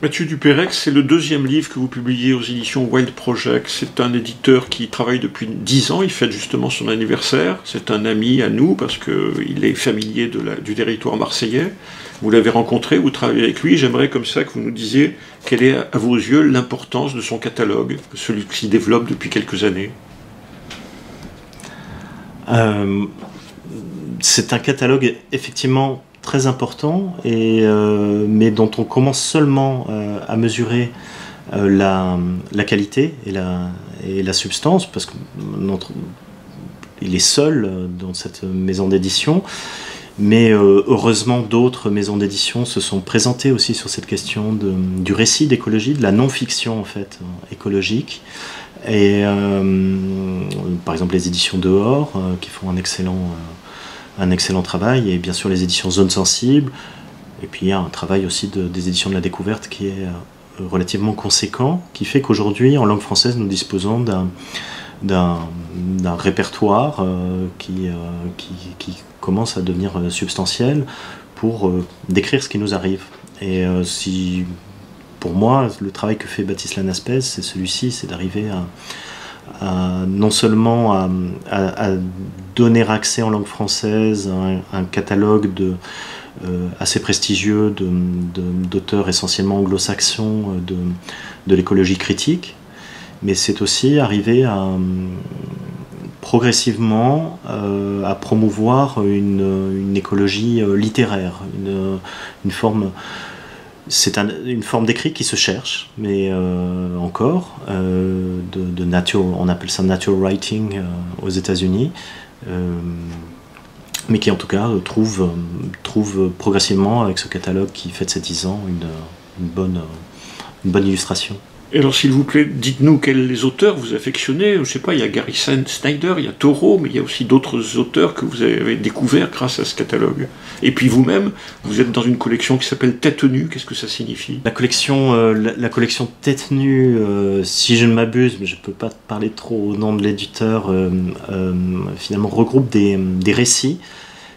Mathieu Dupérec, c'est le deuxième livre que vous publiez aux éditions Wild Project. C'est un éditeur qui travaille depuis 10 ans, il fête justement son anniversaire. C'est un ami à nous parce qu'il est familier du territoire marseillais. Vous l'avez rencontré, vous travaillez avec lui. J'aimerais comme ça que vous nous disiez quelle est à vos yeux l'importance de son catalogue, celui qui se développe depuis quelques années. C'est un catalogue effectivement très important, mais dont on commence seulement à mesurer la qualité et la substance, parce qu'il est seul dans cette maison d'édition. Mais heureusement, d'autres maisons d'édition se sont présentées aussi sur cette question du récit d'écologie, de la non-fiction en fait écologique. Et par exemple les éditions Dehors qui font un excellent travail, et bien sûr les éditions Zone Sensible, et puis il y a un travail aussi des éditions de la Découverte qui est relativement conséquent, qui fait qu'aujourd'hui en langue française nous disposons d'un répertoire qui commence à devenir substantiel pour décrire ce qui nous arrive. Et pour moi, le travail que fait Baptiste Lanaspez, c'est celui-ci, c'est d'arriver non seulement à donner accès en langue française à un catalogue assez prestigieux d'auteurs essentiellement anglo-saxons de l'écologie critique, mais c'est aussi arriver progressivement à promouvoir une écologie littéraire, une forme. C'est une forme d'écrit qui se cherche, mais encore, on appelle ça natural writing aux États-Unis, mais qui en tout cas trouve progressivement, avec ce catalogue qui fête ses 10 ans, une bonne illustration. Et alors, s'il vous plaît, dites-nous quels les auteurs vous affectionnez. Je ne sais pas, il y a Gary Snyder, il y a Thoreau, mais il y a aussi d'autres auteurs que vous avez découverts grâce à ce catalogue. Et puis vous-même, vous êtes dans une collection qui s'appelle Tête Nue. Qu'est-ce que ça signifie? La collection Tête Nue, si je ne m'abuse, mais je ne peux pas parler trop au nom de l'éditeur, finalement regroupe des récits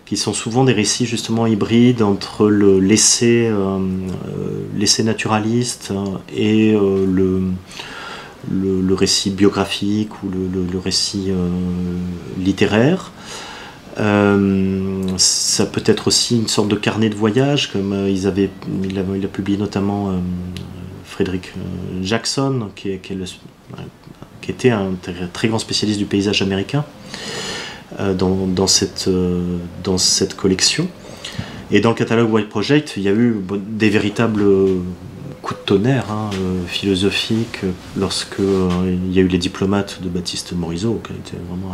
qui sont souvent des récits justement hybrides entre l'essai naturaliste et le récit biographique ou le récit littéraire. Ça peut être aussi une sorte de carnet de voyage, comme il a publié notamment Frédéric Jackson, qui était un très grand spécialiste du paysage américain. Dans cette collection. Et dans le catalogue Wild Project, il y a eu des véritables coups de tonnerre philosophiques lorsque il y a eu Les Diplomates de Baptiste Morisot, qui était vraiment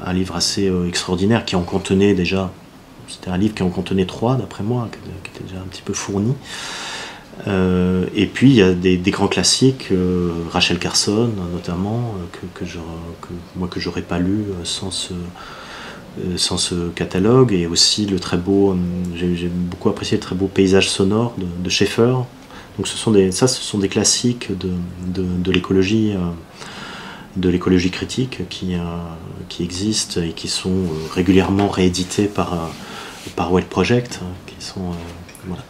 un livre assez extraordinaire, qui en contenait déjà, c'était un livre qui en contenait 3 d'après moi, qui était déjà un petit peu fourni. Et puis il y a des grands classiques, Rachel Carson notamment, que j'aurais pas lu sans ce catalogue, et aussi le très beau, j'ai beaucoup apprécié le très beau Paysage sonore de Schaeffer. Donc ce sont des classiques de l'écologie critique qui existent et qui sont régulièrement réédités par Wild Project, qui sont voilà.